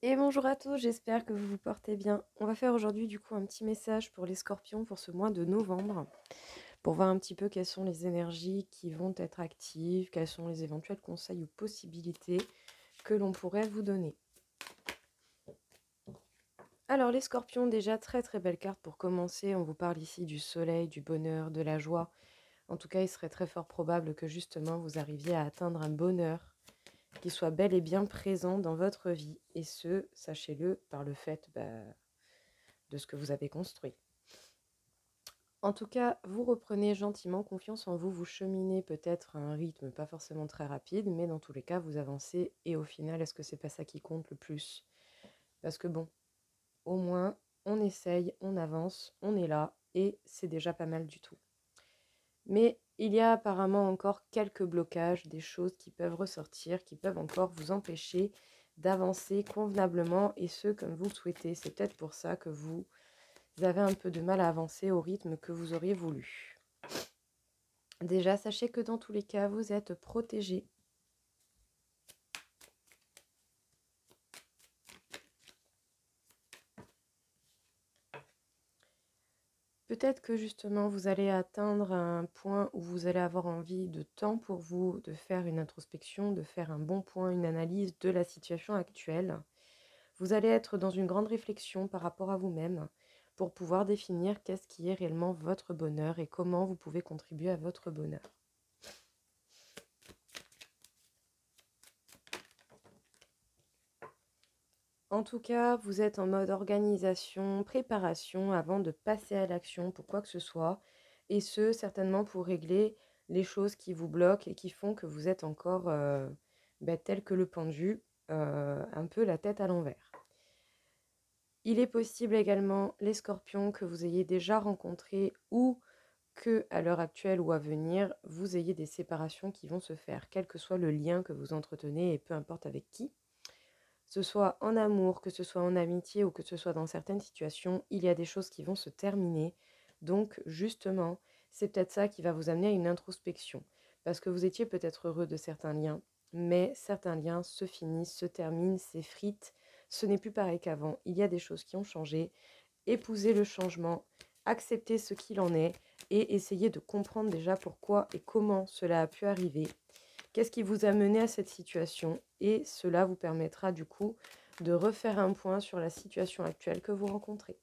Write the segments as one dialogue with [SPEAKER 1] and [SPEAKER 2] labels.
[SPEAKER 1] Et bonjour à tous, j'espère que vous vous portez bien. On va faire aujourd'hui du coup un petit message pour les scorpions pour ce mois de novembre, pour voir un petit peu quelles sont les énergies qui vont être actives, quels sont les éventuels conseils ou possibilités que l'on pourrait vous donner. Alors les scorpions, déjà très très belle carte pour commencer. On vous parle ici du soleil, du bonheur, de la joie. En tout cas, il serait très fort probable que justement vous arriviez à atteindre un bonheur qui soit bel et bien présent dans votre vie. Et ce, sachez-le, par le fait de ce que vous avez construit. En tout cas, vous reprenez gentiment confiance en vous, vous cheminez peut-être à un rythme pas forcément très rapide, mais dans tous les cas, vous avancez et au final, est-ce que c'est pas ça qui compte le plus? Parce que bon, au moins, on essaye, on avance, on est là et c'est déjà pas mal du tout. Mais il y a apparemment encore quelques blocages, des choses qui peuvent ressortir, qui peuvent encore vous empêcher d'avancer convenablement et ce, comme vous le souhaitez. C'est peut-être pour ça que vous avez un peu de mal à avancer au rythme que vous auriez voulu. Déjà, sachez que dans tous les cas, vous êtes protégé. Peut-être que justement, vous allez atteindre un point où vous allez avoir envie de temps pour vous, de faire une introspection, de faire un bon point, une analyse de la situation actuelle. Vous allez être dans une grande réflexion par rapport à vous-même pour pouvoir définir qu'est-ce qui est réellement votre bonheur et comment vous pouvez contribuer à votre bonheur. En tout cas, vous êtes en mode organisation, préparation avant de passer à l'action pour quoi que ce soit, et ce, certainement pour régler les choses qui vous bloquent et qui font que vous êtes encore tel que le pendu, un peu la tête à l'envers. Il est possible également, les scorpions, que vous ayez déjà rencontrés ou que, à l'heure actuelle ou à venir, vous ayez des séparations qui vont se faire, quel que soit le lien que vous entretenez et peu importe avec qui. Ce soit en amour, que ce soit en amitié ou que ce soit dans certaines situations, il y a des choses qui vont se terminer. Donc, justement, c'est peut-être ça qui va vous amener à une introspection. Parce que vous étiez peut-être heureux de certains liens, mais certains liens se finissent, se terminent, s'effritent. Ce n'est plus pareil qu'avant. Il y a des choses qui ont changé. Épousez le changement, acceptez ce qu'il en est et essayez de comprendre déjà pourquoi et comment cela a pu arriver. Qu'est-ce qui vous a mené à cette situation? Et cela vous permettra du coup de refaire un point sur la situation actuelle que vous rencontrez.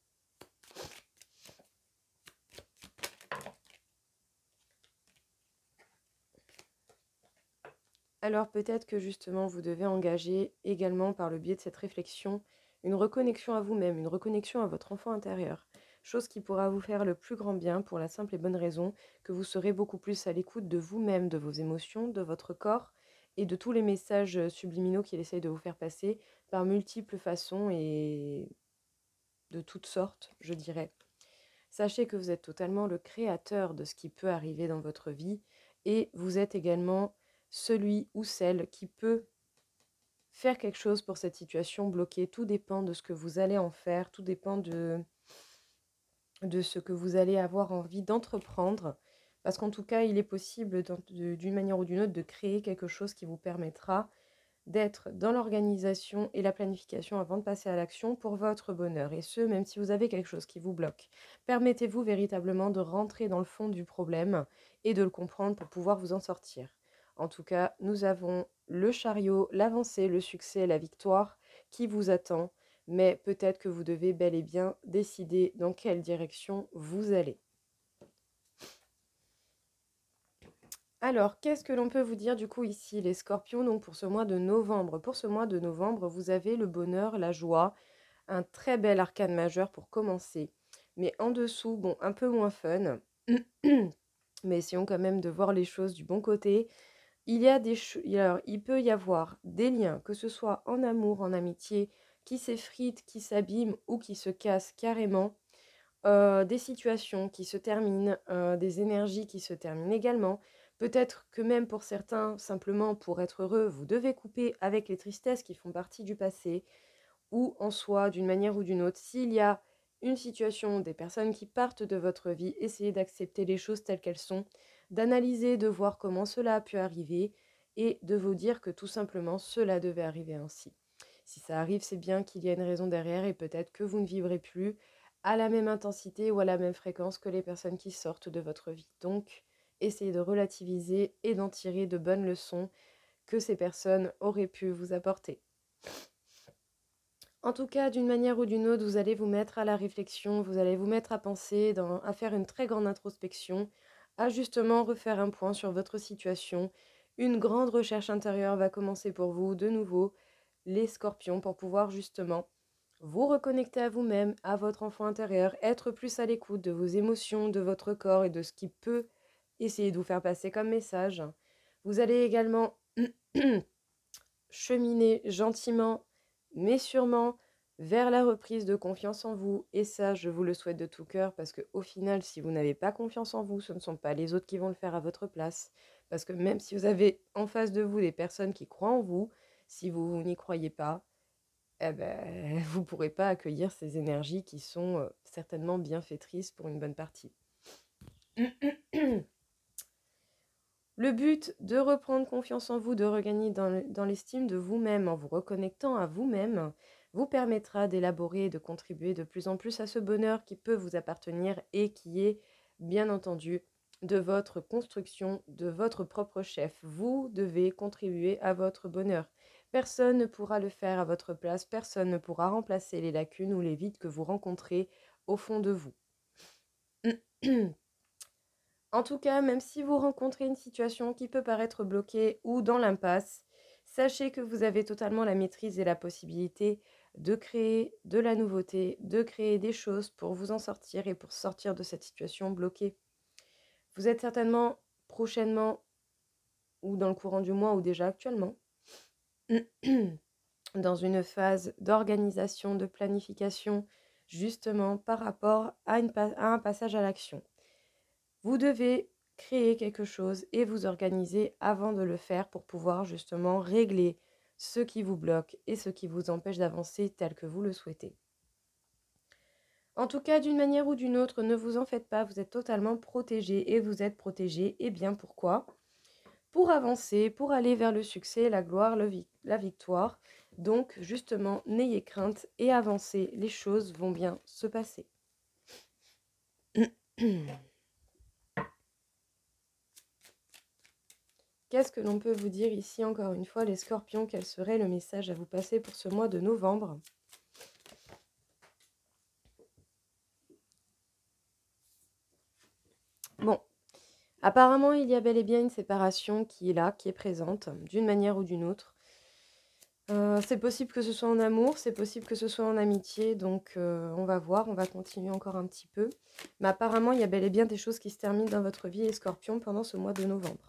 [SPEAKER 1] Alors peut-être que justement vous devez engager également par le biais de cette réflexion une reconnexion à vous-même, une reconnexion à votre enfant intérieur, chose qui pourra vous faire le plus grand bien pour la simple et bonne raison que vous serez beaucoup plus à l'écoute de vous-même, de vos émotions, de votre corps et de tous les messages subliminaux qu'il essaye de vous faire passer par multiples façons et de toutes sortes, je dirais. Sachez que vous êtes totalement le créateur de ce qui peut arriver dans votre vie et vous êtes également celui ou celle qui peut faire quelque chose pour cette situation bloquée. Tout dépend de ce que vous allez en faire, tout dépend de ce que vous allez avoir envie d'entreprendre. Parce qu'en tout cas, il est possible d'une manière ou d'une autre de créer quelque chose qui vous permettra d'être dans l'organisation et la planification avant de passer à l'action pour votre bonheur. Et ce, même si vous avez quelque chose qui vous bloque. Permettez-vous véritablement de rentrer dans le fond du problème et de le comprendre pour pouvoir vous en sortir. En tout cas, nous avons le chariot, l'avancée, le succès, la victoire qui vous attend. Mais peut-être que vous devez bel et bien décider dans quelle direction vous allez. Alors, qu'est-ce que l'on peut vous dire du coup ici, les scorpions, donc pour ce mois de novembre? Pour ce mois de novembre, vous avez le bonheur, la joie, un très bel arcane majeur pour commencer. Mais en dessous, bon, un peu moins fun, mais essayons quand même de voir les choses du bon côté. Il y a alors, il peut y avoir des liens, que ce soit en amour, en amitié, qui s'effritent, qui s'abîment ou qui se cassent carrément. Des situations qui se terminent, des énergies qui se terminent également. Peut-être que même pour certains, simplement pour être heureux, vous devez couper avec les tristesses qui font partie du passé, ou en soi, d'une manière ou d'une autre. S'il y a une situation, des personnes qui partent de votre vie, essayez d'accepter les choses telles qu'elles sont, d'analyser, de voir comment cela a pu arriver, et de vous dire que tout simplement cela devait arriver ainsi. Si ça arrive, c'est bien qu'il y a une raison derrière et peut-être que vous ne vibrez plus à la même intensité ou à la même fréquence que les personnes qui sortent de votre vie. Donc, essayez de relativiser et d'en tirer de bonnes leçons que ces personnes auraient pu vous apporter. En tout cas, d'une manière ou d'une autre, vous allez vous mettre à la réflexion, vous allez vous mettre à penser, à faire une très grande introspection, à justement refaire un point sur votre situation. Une grande recherche intérieure va commencer pour vous, de nouveau, les scorpions, pour pouvoir justement vous reconnecter à vous-même, à votre enfant intérieur, être plus à l'écoute de vos émotions, de votre corps et de ce qui peut essayer de vous faire passer comme message. Vous allez également cheminer gentiment, mais sûrement, vers la reprise de confiance en vous. Et ça, je vous le souhaite de tout cœur, parce qu'au final, si vous n'avez pas confiance en vous, ce ne sont pas les autres qui vont le faire à votre place. Parce que même si vous avez en face de vous des personnes qui croient en vous, si vous n'y croyez pas, eh ben, vous ne pourrez pas accueillir ces énergies qui sont certainement bienfaitrices pour une bonne partie. Le but de reprendre confiance en vous, de regagner dans l'estime de vous-même en vous reconnectant à vous-même, vous permettra d'élaborer et de contribuer de plus en plus à ce bonheur qui peut vous appartenir et qui est, bien entendu, de votre construction, de votre propre chef. Vous devez contribuer à votre bonheur. Personne ne pourra le faire à votre place, personne ne pourra remplacer les lacunes ou les vides que vous rencontrez au fond de vous. En tout cas, même si vous rencontrez une situation qui peut paraître bloquée ou dans l'impasse, sachez que vous avez totalement la maîtrise et la possibilité de créer de la nouveauté, de créer des choses pour vous en sortir et pour sortir de cette situation bloquée. Vous êtes certainement prochainement ou dans le courant du mois ou déjà actuellement dans une phase d'organisation, de planification, justement par rapport à un passage à l'action. Vous devez créer quelque chose et vous organiser avant de le faire pour pouvoir justement régler ce qui vous bloque et ce qui vous empêche d'avancer tel que vous le souhaitez. En tout cas, d'une manière ou d'une autre, ne vous en faites pas, vous êtes totalement protégé et vous êtes protégé. Et bien pourquoi? Pour avancer, pour aller vers le succès, la gloire, la victoire. Donc justement, n'ayez crainte et avancez, les choses vont bien se passer. Qu'est-ce que l'on peut vous dire ici, encore une fois, les scorpions? Quel serait le message à vous passer pour ce mois de novembre? Bon, apparemment, il y a bel et bien une séparation qui est là, qui est présente, d'une manière ou d'une autre. C'est possible que ce soit en amour, c'est possible que ce soit en amitié, donc on va voir, on va continuer encore un petit peu. Mais apparemment, il y a bel et bien des choses qui se terminent dans votre vie, les scorpions, pendant ce mois de novembre.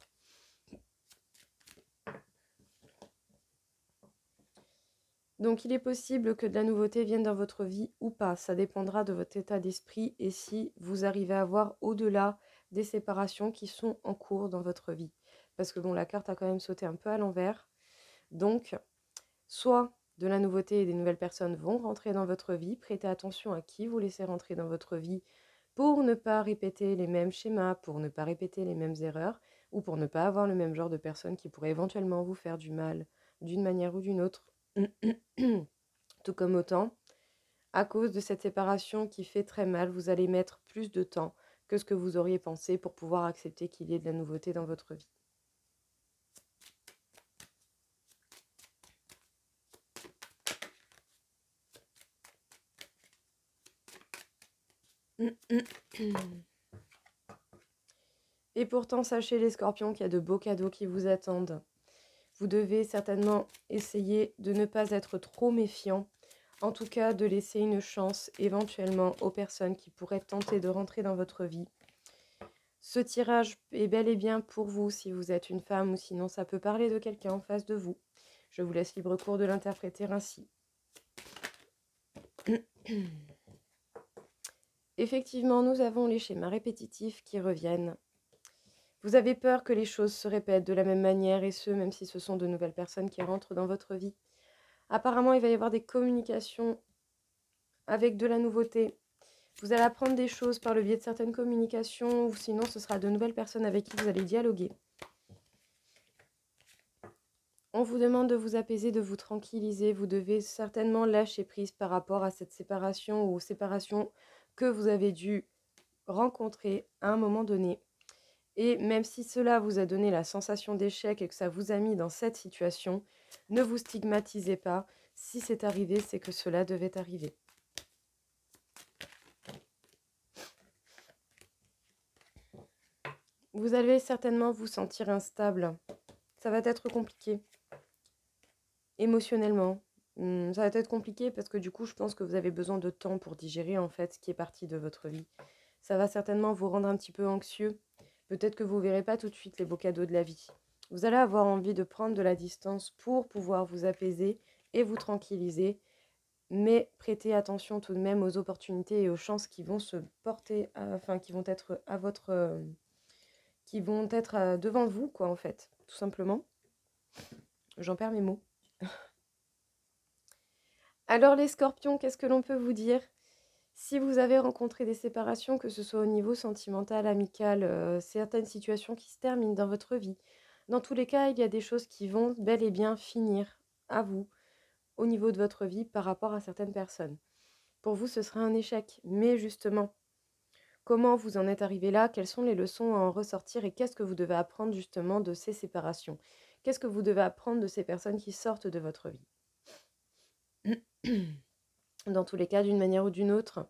[SPEAKER 1] Donc il est possible que de la nouveauté vienne dans votre vie ou pas, ça dépendra de votre état d'esprit et si vous arrivez à voir au-delà des séparations qui sont en cours dans votre vie. Parce que bon, la carte a quand même sauté un peu à l'envers. Donc, soit de la nouveauté et des nouvelles personnes vont rentrer dans votre vie, prêtez attention à qui vous laissez rentrer dans votre vie pour ne pas répéter les mêmes schémas, pour ne pas répéter les mêmes erreurs ou pour ne pas avoir le même genre de personnes qui pourraient éventuellement vous faire du mal d'une manière ou d'une autre. Tout comme autant, à cause de cette séparation qui fait très mal, vous allez mettre plus de temps que ce que vous auriez pensé pour pouvoir accepter qu'il y ait de la nouveauté dans votre vie. Et pourtant, sachez les scorpions qu'il y a de beaux cadeaux qui vous attendent. Vous devez certainement essayer de ne pas être trop méfiant, en tout cas de laisser une chance éventuellement aux personnes qui pourraient tenter de rentrer dans votre vie. Ce tirage est bel et bien pour vous si vous êtes une femme ou sinon ça peut parler de quelqu'un en face de vous. Je vous laisse libre cours de l'interpréter ainsi. Effectivement, nous avons les schémas répétitifs qui reviennent. Vous avez peur que les choses se répètent de la même manière et ce, même si ce sont de nouvelles personnes qui rentrent dans votre vie. Apparemment, il va y avoir des communications avec de la nouveauté. Vous allez apprendre des choses par le biais de certaines communications ou sinon ce sera de nouvelles personnes avec qui vous allez dialoguer. On vous demande de vous apaiser, de vous tranquilliser. Vous devez certainement lâcher prise par rapport à cette séparation ou aux séparations que vous avez dû rencontrer à un moment donné. Et même si cela vous a donné la sensation d'échec et que ça vous a mis dans cette situation, ne vous stigmatisez pas. Si c'est arrivé, c'est que cela devait arriver. Vous allez certainement vous sentir instable. Ça va être compliqué. Émotionnellement. Ça va être compliqué parce que du coup, je pense que vous avez besoin de temps pour digérer en fait ce qui est parti de votre vie. Ça va certainement vous rendre un petit peu anxieux. Peut-être que vous ne verrez pas tout de suite les beaux cadeaux de la vie. Vous allez avoir envie de prendre de la distance pour pouvoir vous apaiser et vous tranquilliser. Mais prêtez attention tout de même aux opportunités et aux chances qui vont se porter, enfin qui vont être à votre, qui vont être devant vous, quoi, en fait, tout simplement. J'en perds mes mots. Alors les scorpions, qu'est-ce que l'on peut vous dire? Si vous avez rencontré des séparations, que ce soit au niveau sentimental, amical, certaines situations qui se terminent dans votre vie, dans tous les cas, il y a des choses qui vont bel et bien finir à vous, au niveau de votre vie, par rapport à certaines personnes. Pour vous, ce sera un échec. Mais justement, comment vous en êtes arrivé là? Quelles sont les leçons à en ressortir? Et qu'est-ce que vous devez apprendre justement de ces séparations? Qu'est-ce que vous devez apprendre de ces personnes qui sortent de votre vie? Dans tous les cas, d'une manière ou d'une autre,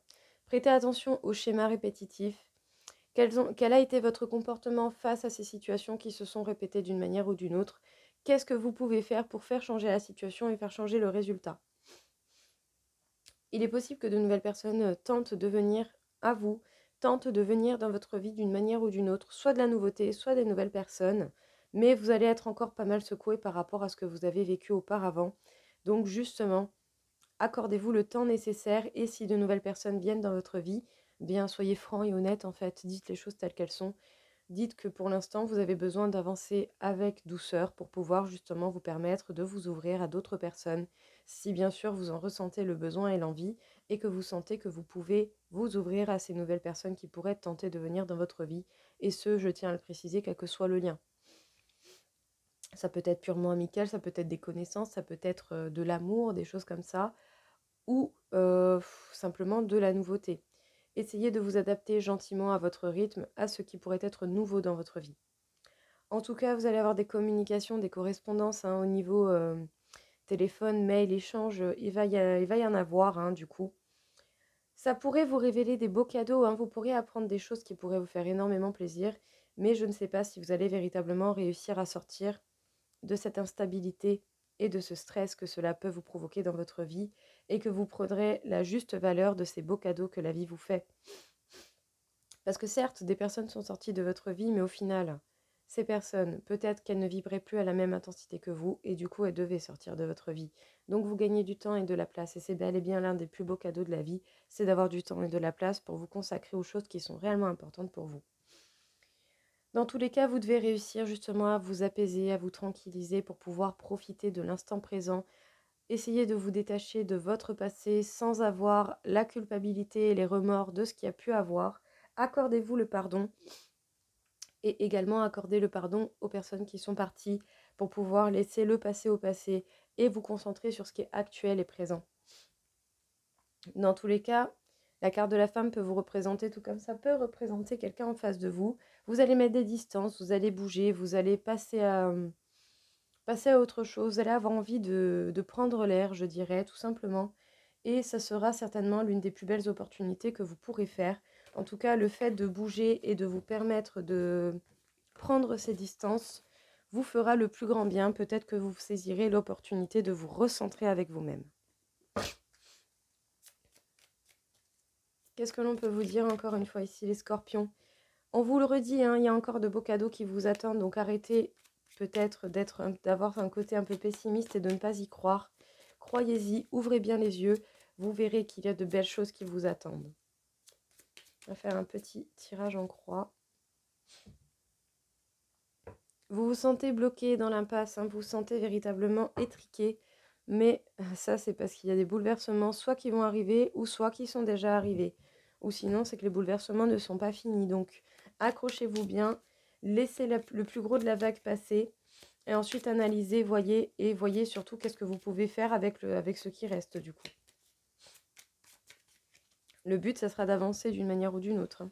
[SPEAKER 1] prêtez attention aux schémas répétitifs. Quel a été votre comportement face à ces situations qui se sont répétées d'une manière ou d'une autre? Qu'est-ce que vous pouvez faire pour faire changer la situation et faire changer le résultat? Il est possible que de nouvelles personnes tentent de venir à vous, tentent de venir dans votre vie d'une manière ou d'une autre, soit de la nouveauté, soit des nouvelles personnes, mais vous allez être encore pas mal secoué par rapport à ce que vous avez vécu auparavant. Donc justement, accordez-vous le temps nécessaire et si de nouvelles personnes viennent dans votre vie, bien soyez franc et honnête en fait, dites les choses telles qu'elles sont. Dites que pour l'instant, vous avez besoin d'avancer avec douceur pour pouvoir justement vous permettre de vous ouvrir à d'autres personnes, si bien sûr vous en ressentez le besoin et l'envie et que vous sentez que vous pouvez vous ouvrir à ces nouvelles personnes qui pourraient tenter de venir dans votre vie. Et ce, je tiens à le préciser, quel que soit le lien. Ça peut être purement amical, ça peut être des connaissances, ça peut être de l'amour, des choses comme ça, ou simplement de la nouveauté. Essayez de vous adapter gentiment à votre rythme, à ce qui pourrait être nouveau dans votre vie. En tout cas, vous allez avoir des communications, des correspondances au niveau téléphone, mail, échange. Il va y en avoir du coup. Ça pourrait vous révéler des beaux cadeaux. Vous pourriez apprendre des choses qui pourraient vous faire énormément plaisir. Mais je ne sais pas si vous allez véritablement réussir à sortir de cette instabilité et de ce stress que cela peut vous provoquer dans votre vie et que vous prendrez la juste valeur de ces beaux cadeaux que la vie vous fait. Parce que certes, des personnes sont sorties de votre vie, mais au final, ces personnes, peut-être qu'elles ne vibraient plus à la même intensité que vous, et du coup, elles devaient sortir de votre vie. Donc, vous gagnez du temps et de la place, et c'est bel et bien l'un des plus beaux cadeaux de la vie, c'est d'avoir du temps et de la place pour vous consacrer aux choses qui sont réellement importantes pour vous. Dans tous les cas, vous devez réussir justement à vous apaiser, à vous tranquilliser pour pouvoir profiter de l'instant présent. Essayez de vous détacher de votre passé sans avoir la culpabilité et les remords de ce qui a pu avoir. Accordez-vous le pardon et également accorder le pardon aux personnes qui sont parties pour pouvoir laisser le passé au passé et vous concentrer sur ce qui est actuel et présent. Dans tous les cas, la carte de la femme peut vous représenter tout comme ça peut représenter quelqu'un en face de vous. Vous allez mettre des distances, vous allez bouger, vous allez passer à autre chose, vous allez avoir envie de prendre l'air, je dirais, tout simplement. Et ça sera certainement l'une des plus belles opportunités que vous pourrez faire. En tout cas, le fait de bouger et de vous permettre de prendre ces distances vous fera le plus grand bien. Peut-être que vous saisirez l'opportunité de vous recentrer avec vous-même. Qu'est-ce que l'on peut vous dire encore une fois ici, les scorpions? On vous le redit, il y a encore de beaux cadeaux qui vous attendent, donc arrêtez peut-être d'avoir un côté un peu pessimiste et de ne pas y croire. Croyez-y, ouvrez bien les yeux, vous verrez qu'il y a de belles choses qui vous attendent. On va faire un petit tirage en croix. Vous vous sentez bloqué dans l'impasse, vous vous sentez véritablement étriqué, mais ça c'est parce qu'il y a des bouleversements soit qui vont arriver ou soit qui sont déjà arrivés. Ou sinon c'est que les bouleversements ne sont pas finis. Donc accrochez-vous bien, laissez le plus gros de la vague passer Et ensuite, analysez, voyez et voyez surtout qu'est-ce que vous pouvez faire avec ce qui reste du coup. Le but, ça sera d'avancer d'une manière ou d'une autre.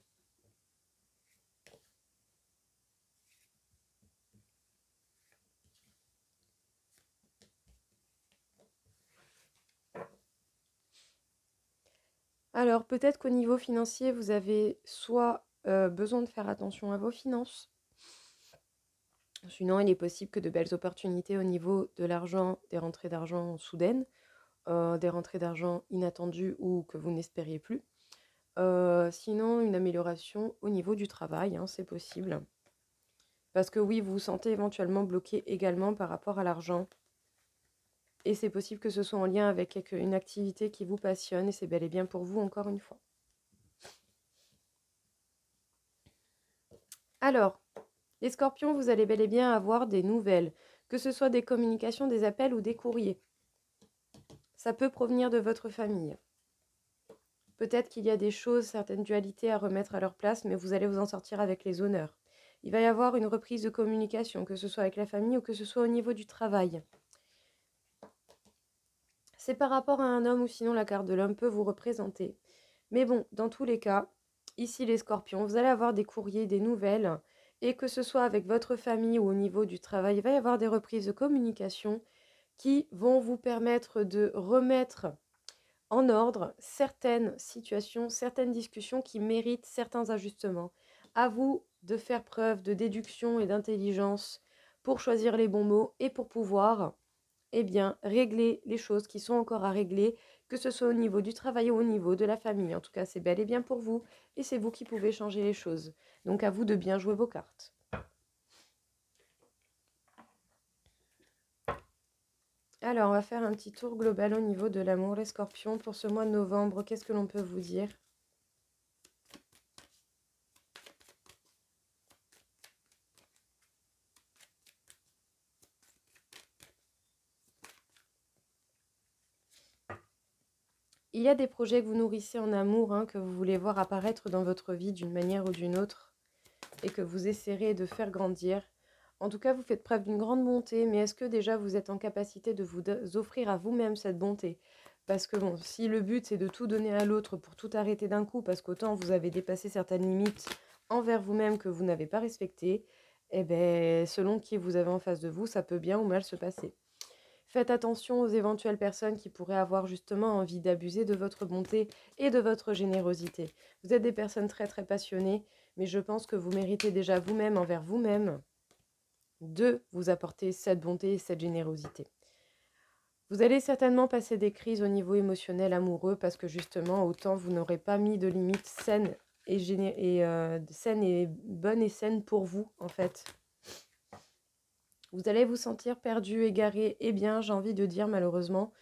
[SPEAKER 1] Alors, peut-être qu'au niveau financier, vous avez soit besoin de faire attention à vos finances. Sinon, il est possible que de belles opportunités au niveau de l'argent, des rentrées d'argent soudaines, des rentrées d'argent inattendues ou que vous n'espériez plus. Sinon, une amélioration au niveau du travail, hein, c'est possible. Parce que oui, vous vous sentez éventuellement bloqué également par rapport à l'argent. Et c'est possible que ce soit en lien avec une activité qui vous passionne et c'est bel et bien pour vous encore une fois. Alors, les scorpions, vous allez bel et bien avoir des nouvelles, que ce soit des communications, des appels ou des courriers. Ça peut provenir de votre famille. Peut-être qu'il y a des choses, certaines dualités à remettre à leur place, mais vous allez vous en sortir avec les honneurs. Il va y avoir une reprise de communication, que ce soit avec la famille ou que ce soit au niveau du travail. C'est par rapport à un homme ou sinon la carte de l'homme peut vous représenter. Mais bon, dans tous les cas, ici les scorpions, vous allez avoir des courriers, des nouvelles, et que ce soit avec votre famille ou au niveau du travail, il va y avoir des reprises de communication qui vont vous permettre de remettre en ordre certaines situations, certaines discussions qui méritent certains ajustements. À vous de faire preuve de déduction et d'intelligence pour choisir les bons mots et pour pouvoir régler les choses qui sont encore à régler, que ce soit au niveau du travail ou au niveau de la famille. En tout cas, c'est bel et bien pour vous et c'est vous qui pouvez changer les choses. Donc à vous de bien jouer vos cartes. Alors, on va faire un petit tour global au niveau de l'amour, les scorpions. Pour ce mois de novembre, qu'est-ce que l'on peut vous dire ? Il y a des projets que vous nourrissez en amour, hein, que vous voulez voir apparaître dans votre vie d'une manière ou d'une autre, et que vous essaierez de faire grandir. En tout cas, vous faites preuve d'une grande bonté, mais est-ce que déjà vous êtes en capacité de vous offrir à vous-même cette bonté? Parce que bon, si le but c'est de tout donner à l'autre pour tout arrêter d'un coup, parce qu'autant vous avez dépassé certaines limites envers vous-même que vous n'avez pas respectées, eh bien, selon qui vous avez en face de vous, ça peut bien ou mal se passer. Faites attention aux éventuelles personnes qui pourraient avoir justement envie d'abuser de votre bonté et de votre générosité. Vous êtes des personnes très très passionnées, mais je pense que vous méritez déjà vous-même envers vous-même de vous apporter cette bonté et cette générosité. Vous allez certainement passer des crises au niveau émotionnel, amoureux, parce que justement, autant vous n'aurez pas mis de limites saines et bonnes et saines pour vous, en fait. Vous allez vous sentir perdu, égaré, et bien, j'ai envie de dire malheureusement,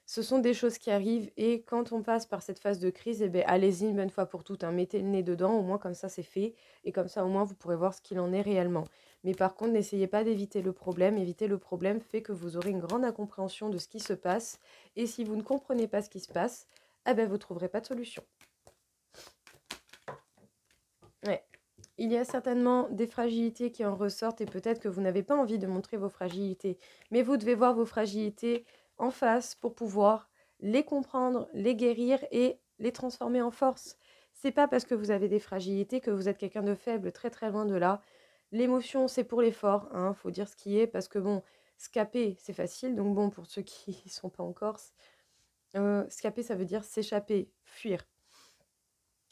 [SPEAKER 1] ce sont des choses qui arrivent et quand on passe par cette phase de crise, allez-y une bonne fois pour toutes, hein, mettez le nez dedans, au moins comme ça c'est fait et comme ça au moins vous pourrez voir ce qu'il en est réellement. Mais par contre, n'essayez pas d'éviter le problème, éviter le problème fait que vous aurez une grande incompréhension de ce qui se passe et si vous ne comprenez pas ce qui se passe, vous ne trouverez pas de solution. Ouais. Il y a certainement des fragilités qui en ressortent et peut-être que vous n'avez pas envie de montrer vos fragilités. Mais vous devez voir vos fragilités en face pour pouvoir les comprendre, les guérir et les transformer en force. C'est pas parce que vous avez des fragilités que vous êtes quelqu'un de faible, très très loin de là. L'émotion, c'est pour les forts, hein, faut dire ce qui est, parce que bon, scaper, c'est facile. Donc bon, pour ceux qui ne sont pas en Corse, scaper, ça veut dire s'échapper, fuir.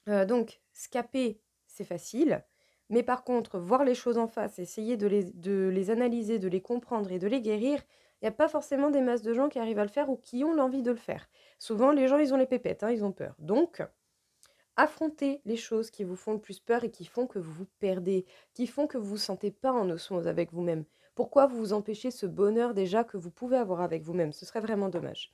[SPEAKER 1] Donc, scaper, c'est facile. Mais par contre, voir les choses en face, essayer de les analyser, de les comprendre et de les guérir, il n'y a pas forcément des masses de gens qui arrivent à le faire ou qui ont l'envie de le faire. Souvent, les gens, ils ont les pépettes, hein, ils ont peur. Donc, affrontez les choses qui vous font le plus peur et qui font que vous vous perdez, qui font que vous ne vous sentez pas en osmose avec vous-même. Pourquoi vous vous empêchez ce bonheur déjà que vous pouvez avoir avec vous-même? Ce serait vraiment dommage.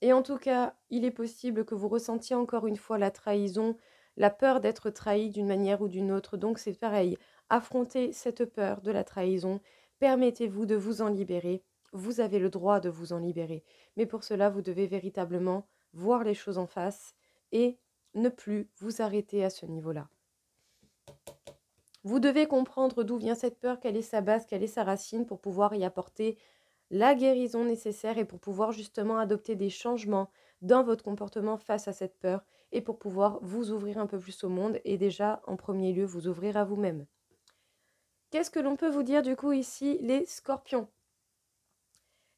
[SPEAKER 1] Et en tout cas, il est possible que vous ressentiez encore une fois la trahison, la peur d'être trahi d'une manière ou d'une autre. Donc c'est pareil, affrontez cette peur de la trahison, permettez-vous de vous en libérer. Vous avez le droit de vous en libérer. Mais pour cela, vous devez véritablement voir les choses en face et ne plus vous arrêter à ce niveau-là. Vous devez comprendre d'où vient cette peur, quelle est sa base, quelle est sa racine pour pouvoir y apporter la guérison nécessaire et pour pouvoir justement adopter des changements dans votre comportement face à cette peur et pour pouvoir vous ouvrir un peu plus au monde et déjà en premier lieu vous ouvrir à vous-même. Qu'est-ce que l'on peut vous dire du coup ici, les scorpions?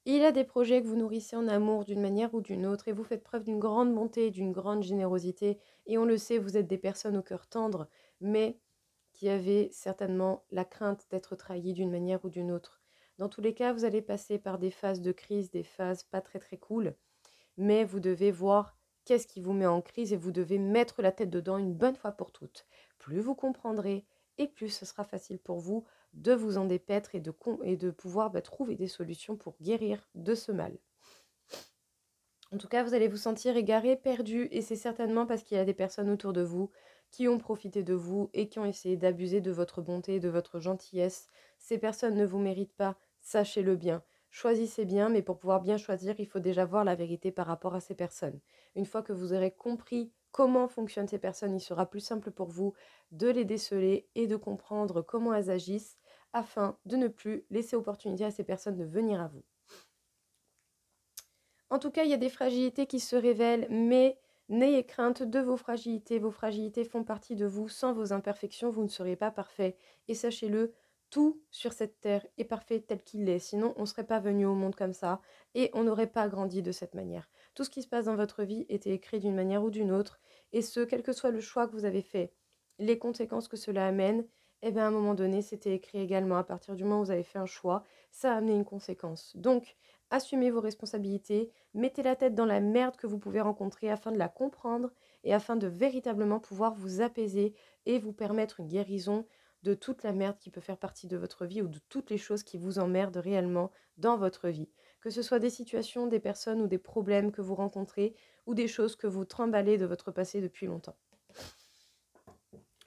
[SPEAKER 1] Il y a des projets que vous nourrissez en amour d'une manière ou d'une autre et vous faites preuve d'une grande bonté, d'une grande générosité. Et on le sait, vous êtes des personnes au cœur tendre, mais qui avaient certainement la crainte d'être trahies d'une manière ou d'une autre. Dans tous les cas, vous allez passer par des phases de crise, des phases pas très très cool, mais vous devez voir qu'est-ce qui vous met en crise et vous devez mettre la tête dedans une bonne fois pour toutes. Plus vous comprendrez et plus ce sera facile pour vous de vous en dépaître et de pouvoir trouver des solutions pour guérir de ce mal. En tout cas, vous allez vous sentir égaré, perdu, et c'est certainement parce qu'il y a des personnes autour de vous qui ont profité de vous et qui ont essayé d'abuser de votre bonté, de votre gentillesse. Ces personnes ne vous méritent pas, sachez-le bien. Choisissez bien, mais pour pouvoir bien choisir, il faut déjà voir la vérité par rapport à ces personnes. Une fois que vous aurez compris comment fonctionnent ces personnes, il sera plus simple pour vous de les déceler et de comprendre comment elles agissent afin de ne plus laisser opportunité à ces personnes de venir à vous. En tout cas, il y a des fragilités qui se révèlent, mais n'ayez crainte de vos fragilités. Vos fragilités font partie de vous. Sans vos imperfections, vous ne serez pas parfait. Et sachez-le, tout sur cette terre est parfait tel qu'il est. Sinon, on ne serait pas venu au monde comme ça et on n'aurait pas grandi de cette manière. Tout ce qui se passe dans votre vie était écrit d'une manière ou d'une autre. Et ce, quel que soit le choix que vous avez fait, les conséquences que cela amène, eh bien, à un moment donné, c'était écrit également. À partir du moment où vous avez fait un choix, ça a amené une conséquence. Donc, assumez vos responsabilités, mettez la tête dans la merde que vous pouvez rencontrer afin de la comprendre et afin de véritablement pouvoir vous apaiser et vous permettre une guérison de toute la merde qui peut faire partie de votre vie ou de toutes les choses qui vous emmerdent réellement dans votre vie. Que ce soit des situations, des personnes ou des problèmes que vous rencontrez ou des choses que vous trimballez de votre passé depuis longtemps.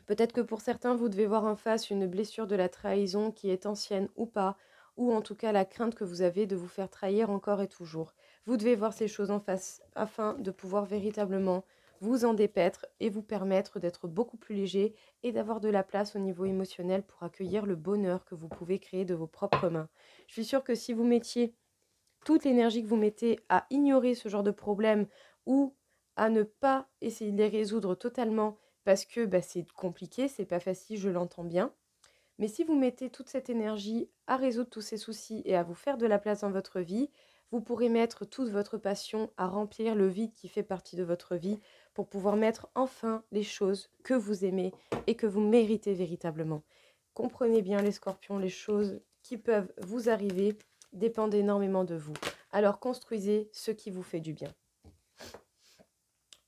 [SPEAKER 1] Peut-être que pour certains, vous devez voir en face une blessure de la trahison qui est ancienne ou pas, ou en tout cas la crainte que vous avez de vous faire trahir encore et toujours. Vous devez voir ces choses en face afin de pouvoir véritablement vous en dépaître et vous permettre d'être beaucoup plus léger et d'avoir de la place au niveau émotionnel pour accueillir le bonheur que vous pouvez créer de vos propres mains. Je suis sûre que si vous mettiez toute l'énergie que vous mettez à ignorer ce genre de problème ou à ne pas essayer de les résoudre totalement parce que c'est compliqué, c'est pas facile, je l'entends bien. Mais si vous mettez toute cette énergie à résoudre tous ces soucis et à vous faire de la place dans votre vie, vous pourrez mettre toute votre passion à remplir le vide qui fait partie de votre vie pour pouvoir mettre enfin les choses que vous aimez et que vous méritez véritablement. Comprenez bien les scorpions, les choses qui peuvent vous arriver dépendent énormément de vous. Alors construisez ce qui vous fait du bien.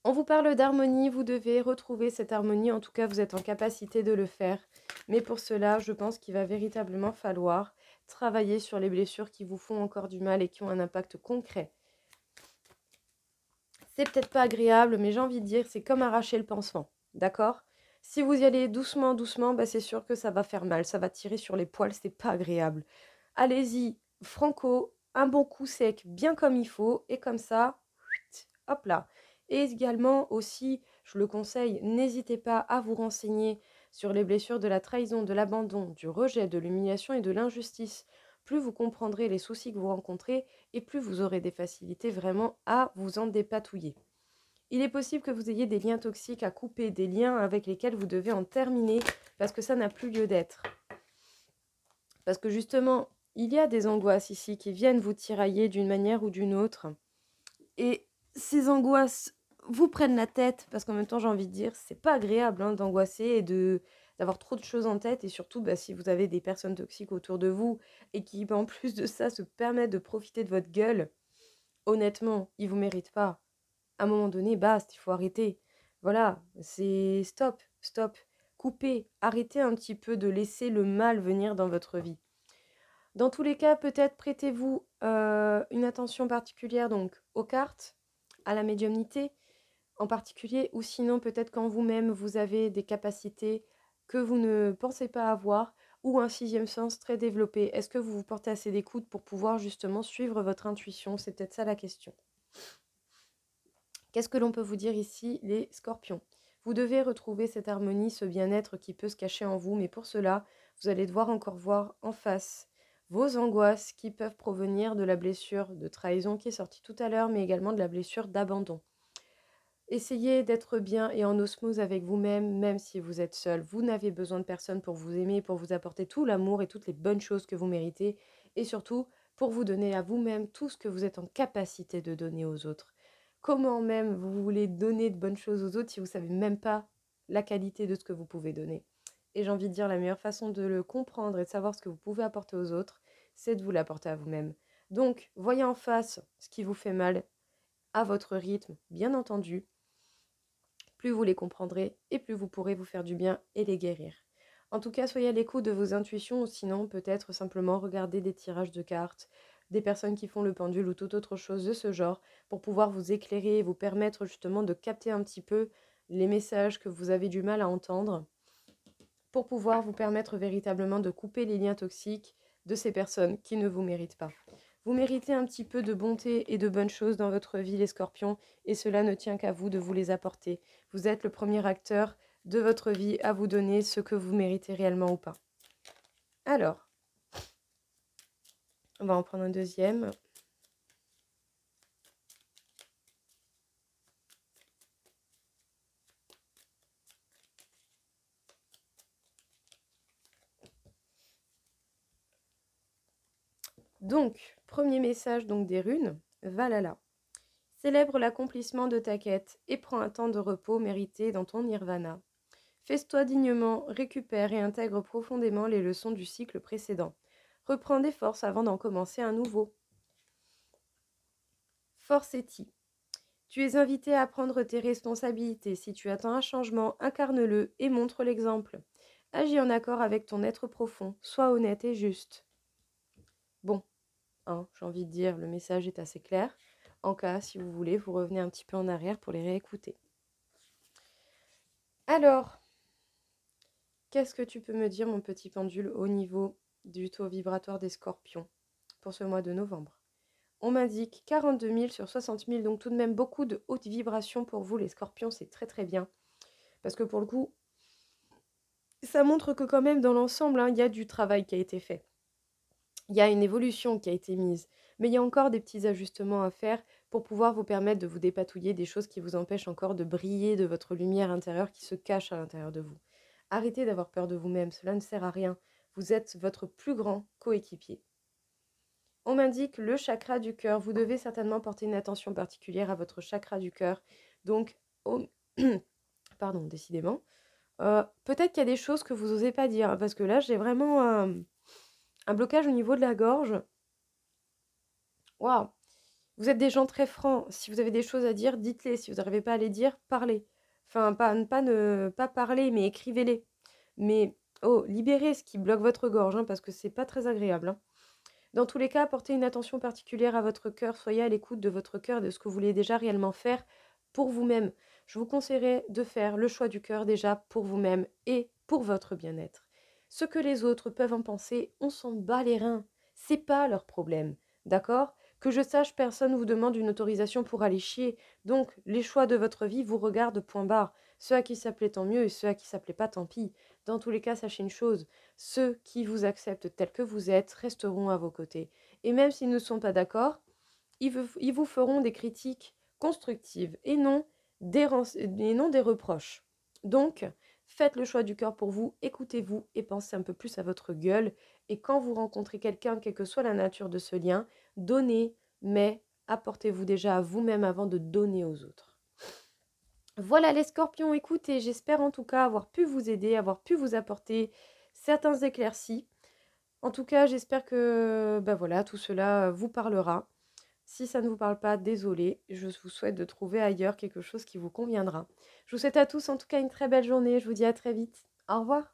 [SPEAKER 1] On vous parle d'harmonie, vous devez retrouver cette harmonie, en tout cas vous êtes en capacité de le faire. Mais pour cela, je pense qu'il va véritablement falloir travailler sur les blessures qui vous font encore du mal et qui ont un impact concret. C'est peut-être pas agréable, mais j'ai envie de dire, c'est comme arracher le pansement, d'accord? Si vous y allez doucement, doucement, c'est sûr que ça va faire mal, ça va tirer sur les poils, c'est pas agréable. Allez-y, franco, un bon coup sec, bien comme il faut, et comme ça, hop là. Et également aussi, je le conseille, n'hésitez pas à vous renseigner sur les blessures de la trahison, de l'abandon, du rejet, de l'humiliation et de l'injustice. Plus vous comprendrez les soucis que vous rencontrez et plus vous aurez des facilités vraiment à vous en dépatouiller. Il est possible que vous ayez des liens toxiques à couper, des liens avec lesquels vous devez en terminer parce que ça n'a plus lieu d'être. Parce que justement, il y a des angoisses ici qui viennent vous tirailler d'une manière ou d'une autre. Et ces angoisses vous prennent la tête, parce qu'en même temps, j'ai envie de dire, c'est pas agréable d'angoisser et d'avoir trop de choses en tête. Et surtout, si vous avez des personnes toxiques autour de vous et qui, en plus de ça, se permettent de profiter de votre gueule, honnêtement, ils vous méritent pas. À un moment donné, basta, il faut arrêter. Voilà, c'est stop, stop. Coupez, arrêtez un petit peu de laisser le mal venir dans votre vie. Dans tous les cas, peut-être prêtez-vous une attention particulière donc aux cartes, à la médiumnité en particulier, ou sinon peut-être quand vous-même vous avez des capacités que vous ne pensez pas avoir, ou un sixième sens très développé. Est-ce que vous vous portez assez d'écoute pour pouvoir justement suivre votre intuition? C'est peut-être ça la question. Qu'est-ce que l'on peut vous dire ici, les scorpions? Vous devez retrouver cette harmonie, ce bien-être qui peut se cacher en vous, mais pour cela, vous allez devoir encore voir en face vos angoisses qui peuvent provenir de la blessure de trahison qui est sortie tout à l'heure, mais également de la blessure d'abandon. Essayez d'être bien et en osmose avec vous-même, même si vous êtes seul. Vous n'avez besoin de personne pour vous aimer, pour vous apporter tout l'amour et toutes les bonnes choses que vous méritez, et surtout pour vous donner à vous-même tout ce que vous êtes en capacité de donner aux autres. Comment même vous voulez donner de bonnes choses aux autres si vous ne savez même pas la qualité de ce que vous pouvez donner? Et j'ai envie de dire, la meilleure façon de le comprendre et de savoir ce que vous pouvez apporter aux autres, c'est de vous l'apporter à vous-même. Donc, voyez en face ce qui vous fait mal, à votre rythme, bien entendu. Plus vous les comprendrez et plus vous pourrez vous faire du bien et les guérir. En tout cas, soyez à l'écoute de vos intuitions ou sinon peut-être simplement regarder des tirages de cartes, des personnes qui font le pendule ou toute autre chose de ce genre pour pouvoir vous éclairer et vous permettre justement de capter un petit peu les messages que vous avez du mal à entendre pour pouvoir vous permettre véritablement de couper les liens toxiques de ces personnes qui ne vous méritent pas. Vous méritez un petit peu de bonté et de bonnes choses dans votre vie, les scorpions, et cela ne tient qu'à vous de vous les apporter. Vous êtes le premier acteur de votre vie à vous donner ce que vous méritez réellement ou pas. Alors, on va en prendre un deuxième. Donc, premier message donc des runes, Valhalla. Célèbre l'accomplissement de ta quête et prends un temps de repos mérité dans ton nirvana. Fais-toi dignement, récupère et intègre profondément les leçons du cycle précédent. Reprends des forces avant d'en commencer un nouveau. Forcetti. Tu es invité à prendre tes responsabilités. Si tu attends un changement, incarne-le et montre l'exemple. Agis en accord avec ton être profond. Sois honnête et juste. Bon, hein, j'ai envie de dire, le message est assez clair. En cas, si vous voulez, vous revenez un petit peu en arrière pour les réécouter. Alors, qu'est-ce que tu peux me dire, mon petit pendule, au niveau du taux vibratoire des scorpions pour ce mois de novembre? On m'indique 42 000 sur 60 000, donc tout de même beaucoup de hautes vibrations pour vous, les scorpions, c'est très très bien. Parce que pour le coup, ça montre que quand même dans l'ensemble, hein, il y a du travail qui a été fait. Il y a une évolution qui a été mise, mais il y a encore des petits ajustements à faire pour pouvoir vous permettre de vous dépatouiller des choses qui vous empêchent encore de briller de votre lumière intérieure qui se cache à l'intérieur de vous. Arrêtez d'avoir peur de vous-même, cela ne sert à rien. Vous êtes votre plus grand coéquipier. On m'indique le chakra du cœur. Vous devez certainement porter une attention particulière à votre chakra du cœur. Donc, pardon, décidément. Peut-être qu'il y a des choses que vous n'osez pas dire, hein, parce que là, j'ai vraiment un blocage au niveau de la gorge. Waouh! Vous êtes des gens très francs. Si vous avez des choses à dire, dites-les. Si vous n'arrivez pas à les dire, parlez. Enfin, pas parler, mais écrivez-les. Mais, oh, libérez ce qui bloque votre gorge, hein, parce que c'est pas très agréable, hein. Dans tous les cas, portez une attention particulière à votre cœur. Soyez à l'écoute de votre cœur et de ce que vous voulez déjà réellement faire pour vous-même. Je vous conseillerais de faire le choix du cœur déjà pour vous-même et pour votre bien-être. Ce que les autres peuvent en penser, on s'en bat les reins. C'est pas leur problème. D'accord? Que je sache, personne ne vous demande une autorisation pour aller chier. Donc, les choix de votre vie vous regardent point barre. Ceux à qui ça plaît, tant mieux, et ceux à qui ça plaît pas, tant pis. Dans tous les cas, sachez une chose, ceux qui vous acceptent tel que vous êtes resteront à vos côtés. Et même s'ils ne sont pas d'accord, ils vous feront des critiques constructives et non des reproches. Donc, faites le choix du cœur pour vous, écoutez-vous et pensez un peu plus à votre gueule. Et quand vous rencontrez quelqu'un, quelle que soit la nature de ce lien, donnez, mais apportez-vous déjà à vous-même avant de donner aux autres. Voilà les scorpions, écoutez, j'espère en tout cas avoir pu vous aider, avoir pu vous apporter certains éclaircies. En tout cas, j'espère que voilà, tout cela vous parlera. Si ça ne vous parle pas, désolé, je vous souhaite de trouver ailleurs quelque chose qui vous conviendra. Je vous souhaite à tous en tout cas une très belle journée, je vous dis à très vite. Au revoir.